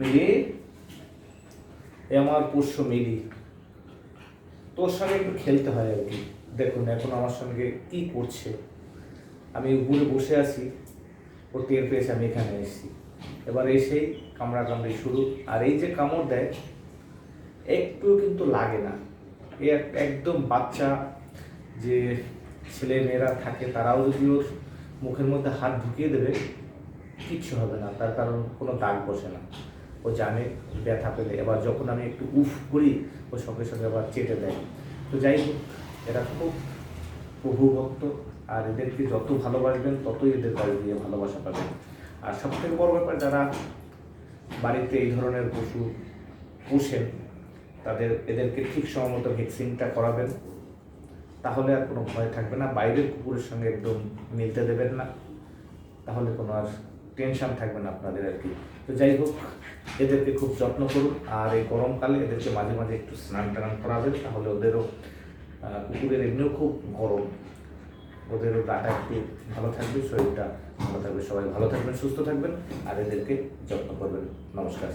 মিলি, এ আমার পোষ্য মিলি, তোর সঙ্গে একটু খেলতে হয় আর কি। দেখুন এখন আমার সঙ্গে কি করছে। আমি উপরে বসে আছি, ও টের পেয়েছে আমি এখানে এসেছি। এবার এসেই কামড়াকামড়ি শুরু। আর এই যে কামড় দেয়, একটু কিন্তু লাগে না। এ একদম বাচ্চা যে ছেলে মেয়েরা থাকে তারাও যদি ওর মুখের মধ্যে হাত ঢুকিয়ে দেবে, কিচ্ছু হবে না, তার কারণ কোনো দাগ বসে না। ও জানে ব্যথা পেলে। এবার যখন আমি একটু উফ করি, ও সঙ্গে সঙ্গে আবার চেটে দেয়। তো যাই হোক, এরা খুব প্রভুভক্ত, আর এদেরকে যত ভালোবাসবেন ততই এদের কাছ দিয়ে ভালোবাসা পাবেন। আর সবথেকে বড় ব্যাপার, যারা বাড়িতে এই ধরনের পশু পোষেন এদেরকে ঠিক সময় মতো ভ্যাকসিনটা করাবেন, তাহলে আর কোনো ভয় থাকবে না। বাইরের কুকুরের সঙ্গে একদম মিলতে দেবেন না, তাহলে কোনো আর টেনশন থাকবে না আপনাদের আর কি। তো যাই হোক, এদেরকে খুব যত্ন করুন। আর এই গরমকালে এদেরকে মাঝে মাঝে একটু স্নান টান করাবেন, তাহলে ওদেরও, কুকুরের এমনিও খুব গরম, ওদেরও গাটা একটু ভালো থাকবে, শরীরটা ভালো থাকবে। সবাই ভালো থাকবেন, সুস্থ থাকবেন, আর এদেরকে যত্ন করবেন। নমস্কার।